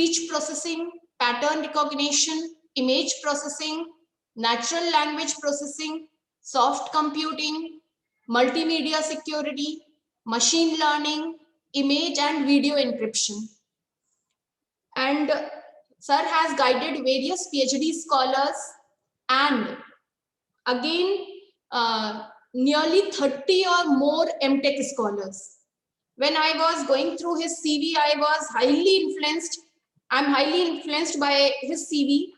speech processing, pattern recognition, image processing, natural language processing, soft computing, multimedia security, machine learning, image and video encryption. And sir has guided various PhD scholars and again nearly 30 or more MTech scholars. When I was going through his CV, I was highly influenced. I'm highly influenced by his CV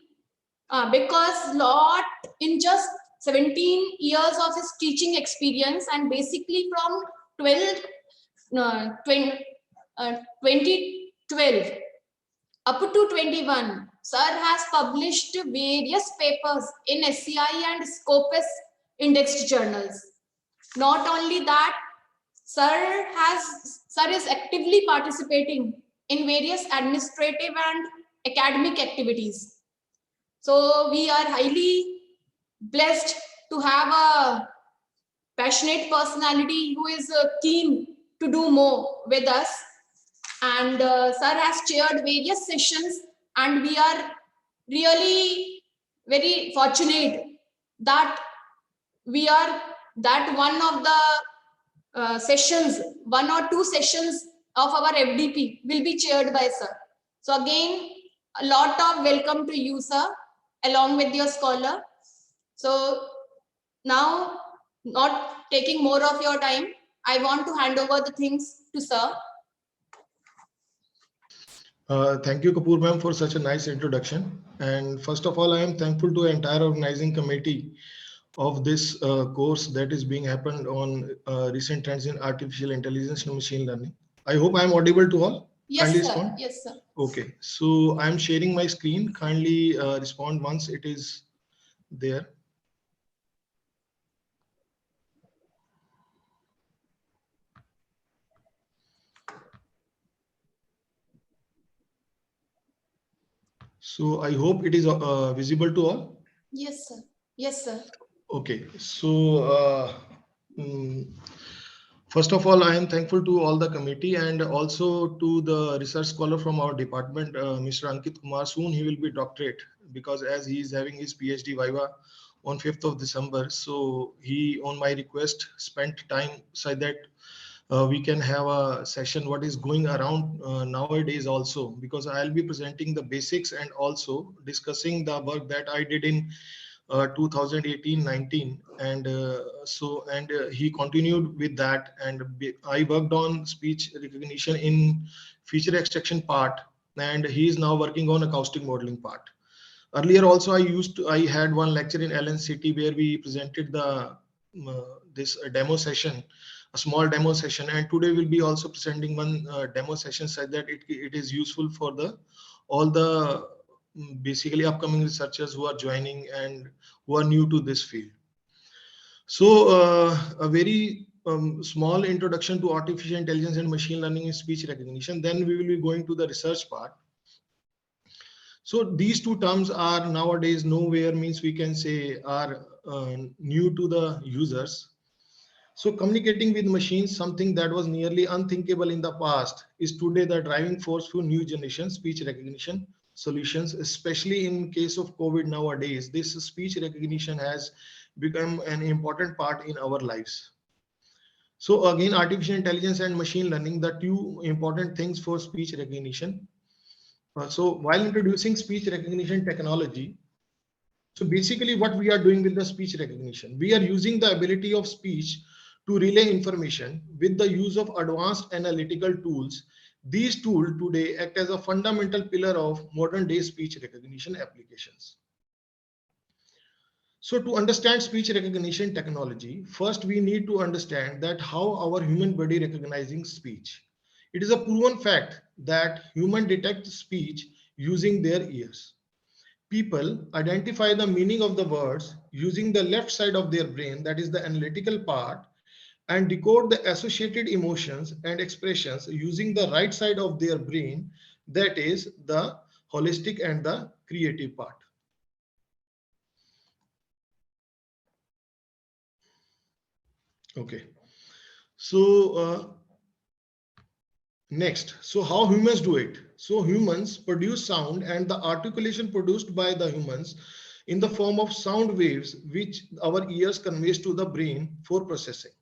because lot in just 17 years of his teaching experience and basically from 2012 up to 21, sir has published various papers in SCI and Scopus indexed journals. Not only that, sir is actively participating in various administrative and academic activities. So we are highly blessed to have a passionate personality who is keen to do more with us. And sir has chaired various sessions, and we are really very fortunate that we are that one of the sessions, one or two sessions of our FDP will be chaired by sir. So again, a lot of welcome to you, sir, along with your scholar. So now, not taking more of your time, I want to hand over the things to sir. Thank you, Kapoor ma'am, for such a nice introduction. And first of all, I am thankful to the entire organizing committee of this course that is being happened on recent trends in artificial intelligence and machine learning. I hope I am audible to all. Yes, kindly sir. Respond. Yes, sir. Okay, so I am sharing my screen. Kindly respond once it is there. So I hope it is visible to all. Yes, sir. Yes, sir. Okay, so first of all, I am thankful to all the committee and also to the research scholar from our department, Mr. Ankit Kumar. Soon he will be doctorate because as he is having his PhD Viva on 5th of December. So he, on my request, spent time so that we can have a session what is going around nowadays also, because I'll be presenting the basics and also discussing the work that I did in 2018-19, and he continued with that, and I worked on speech recognition in feature extraction part, and he is now working on acoustic modeling part. Earlier also I had one lecture in LNCT where we presented the this demo session, a small demo session, and today we'll be also presenting one demo session so that it is useful for the all the basically upcoming researchers who are joining and who are new to this field. So a very small introduction to artificial intelligence and machine learning in speech recognition. Then we will be going to the research part. So these two terms are nowadays nowhere means we can say are new to the users. So communicating with machines, something that was nearly unthinkable in the past, is today the driving force for new generation speech recognition solutions, especially in case of COVID nowadays. This speech recognition has become an important part in our lives. So again, artificial intelligence and machine learning, the two important things for speech recognition. So while introducing speech recognition technology, so basically what we are doing with the speech recognition, we are using the ability of speech to relay information with the use of advanced analytical tools. These tools today act as a fundamental pillar of modern day speech recognition applications. So to understand speech recognition technology, first we need to understand that how our human body recognizing speech. It is a proven fact that human detect speech using their ears. People identify the meaning of the words using the left side of their brain, that is the analytical part, and decode the associated emotions and expressions using the right side of their brain, that is the holistic and the creative part. Okay, so Next, so how humans do it? So humans produce sound, and the articulation produced by the humans in the form of sound waves, which our ears conveys to the brain for processing.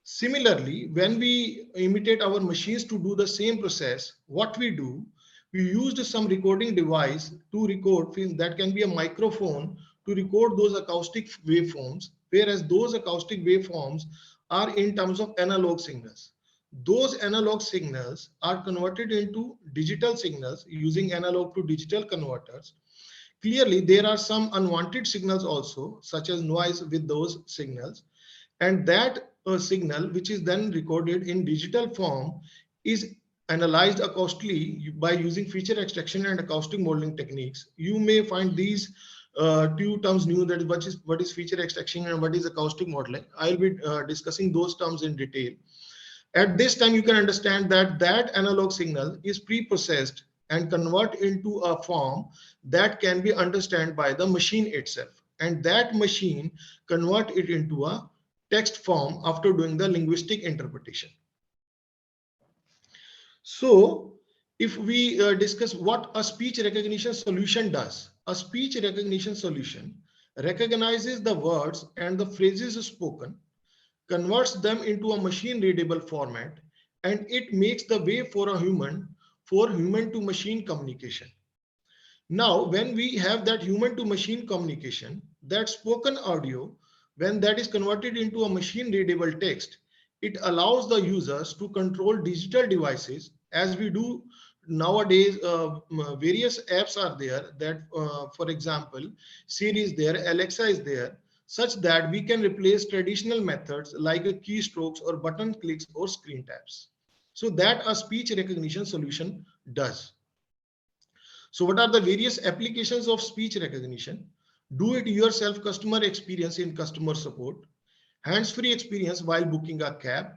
Similarly, when we imitate our machines to do the same process, what we do, we used some recording device to record film that can be a microphone to record those acoustic waveforms, whereas those acoustic waveforms are in terms of analog signals. Those analog signals are converted into digital signals using analog to digital converters. Clearly, there are some unwanted signals also, such as noise with those signals, and that signal, which is then recorded in digital form, is analyzed acoustically by using feature extraction and acoustic modeling techniques. You may find these two terms new, that is what is feature extraction and what is acoustic modeling. I'll be discussing those terms in detail. At this time, you can understand that that analog signal is pre-processed and convert into a form that can be understood by the machine itself. And that machine convert it into a text form after doing the linguistic interpretation. So if we discuss what a speech recognition solution does, a speech recognition solution recognizes the words and the phrases spoken, converts them into a machine readable format, and it makes the way for human to machine communication. Now, when we have that human to machine communication, that spoken audio, when that is converted into a machine readable text, it allows the users to control digital devices as we do nowadays. Various apps are there that, for example, Siri is there, Alexa is there, such that we can replace traditional methods like keystrokes or button clicks or screen taps. So that a speech recognition solution does. So what are the various applications of speech recognition? Do it yourself customer experience in customer support, hands-free experience while booking a cab,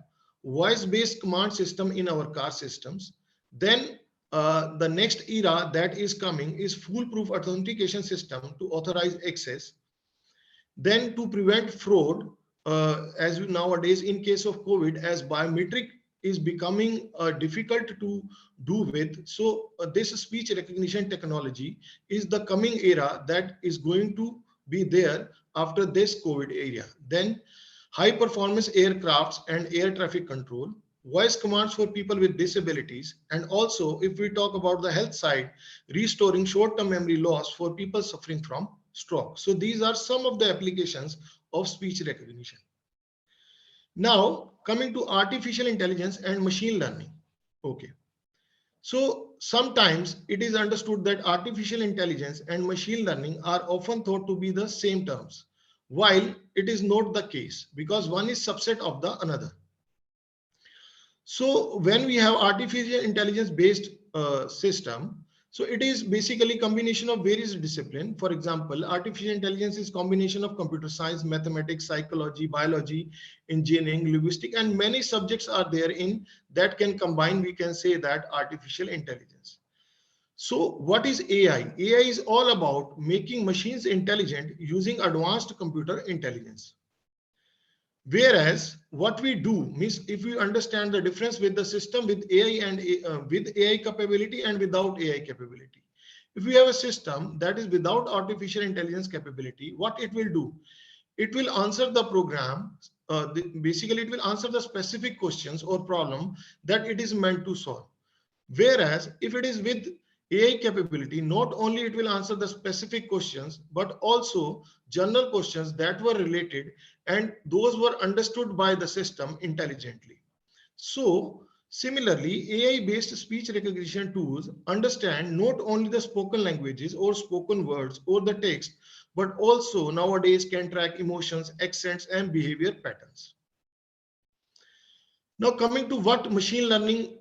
voice-based command system in our car systems. Then the next era that is coming is foolproof authentication system to authorize access. Then to prevent fraud, as we nowadays in case of COVID, as biometric is becoming difficult to do with. So this speech recognition technology is the coming era that is going to be there after this COVID area. Then high performance aircrafts and air traffic control, voice commands for people with disabilities, and also if we talk about the health side, restoring short-term memory loss for people suffering from stroke. So these are some of the applications of speech recognition. Now coming to artificial intelligence and machine learning. Okay. So sometimes it is understood that artificial intelligence and machine learning are often thought to be the same terms, while it is not the case because one is subset of the another. So when we have artificial intelligence based system, so it is basically combination of various discipline. For example, artificial intelligence is combination of computer science, mathematics, psychology, biology, engineering, linguistics, and many subjects are there in that can combine. We can say that artificial intelligence. So what is AI? AI is all about making machines intelligent using advanced computer intelligence. Whereas what we do means if we understand the difference with the system with AI and with AI capability and without AI capability. If we have a system that is without artificial intelligence capability, what it will do? It will answer the program. Basically, it will answer the specific questions or problem that it is meant to solve. Whereas if it is with AI capability, not only it will answer the specific questions, but also general questions that were related and those were understood by the system intelligently. So similarly, AI-based speech recognition tools understand not only the spoken languages or spoken words or the text, but also nowadays can track emotions, accents, and behavior patterns. Now coming to what machine learning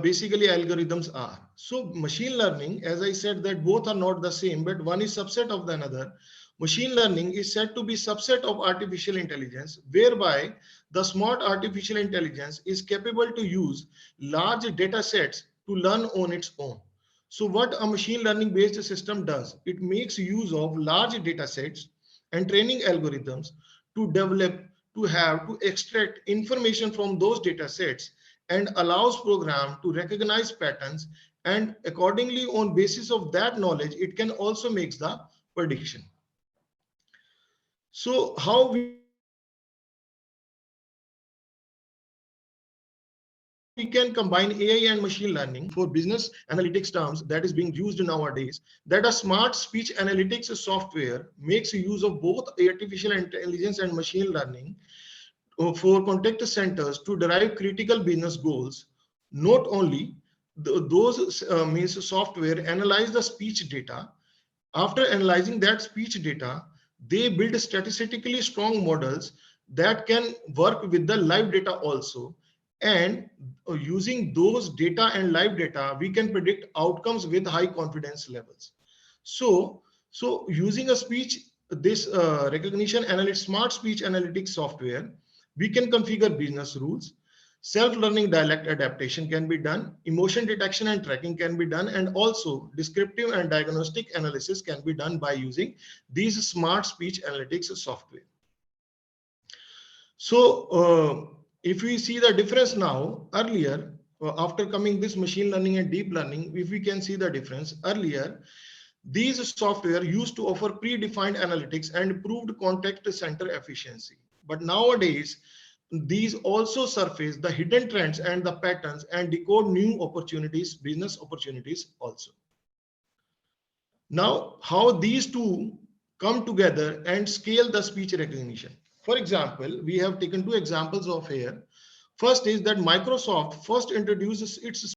basically algorithms are. So machine learning, as I said, that both are not the same, but one is subset of the another. Machine learning is said to be subset of artificial intelligence, whereby the smart artificial intelligence is capable to use large data sets to learn on its own. So what a machine learning based system does, it makes use of large data sets and training algorithms to develop, to have, to extract information from those data sets and allows program to recognize patterns, and accordingly on basis of that knowledge it can also makes the prediction. So how we can combine AI and machine learning for business analytics terms that is being used nowadays, that are smart speech analytics software makes use of both artificial intelligence and machine learning for contact centers to derive critical business goals. Not only those means software analyze the speech data. After analyzing that speech data, they build statistically strong models that can work with the live data also, and using those data and live data we can predict outcomes with high confidence levels. So using a speech, this recognition analytics, smart speech analytics software, we can configure business rules. Self-learning dialect adaptation can be done, emotion detection and tracking can be done, and also descriptive and diagnostic analysis can be done by using these smart speech analytics software. So if we see the difference now, earlier, after coming this machine learning and deep learning, if we can see the difference, earlier these software used to offer predefined analytics and improved contact center efficiency. But nowadays, these also surface the hidden trends and the patterns and decode new opportunities, business opportunities also. Now, how these two come together and scale the speech recognition. For example, we have taken two examples of here. First is that Microsoft first introduces its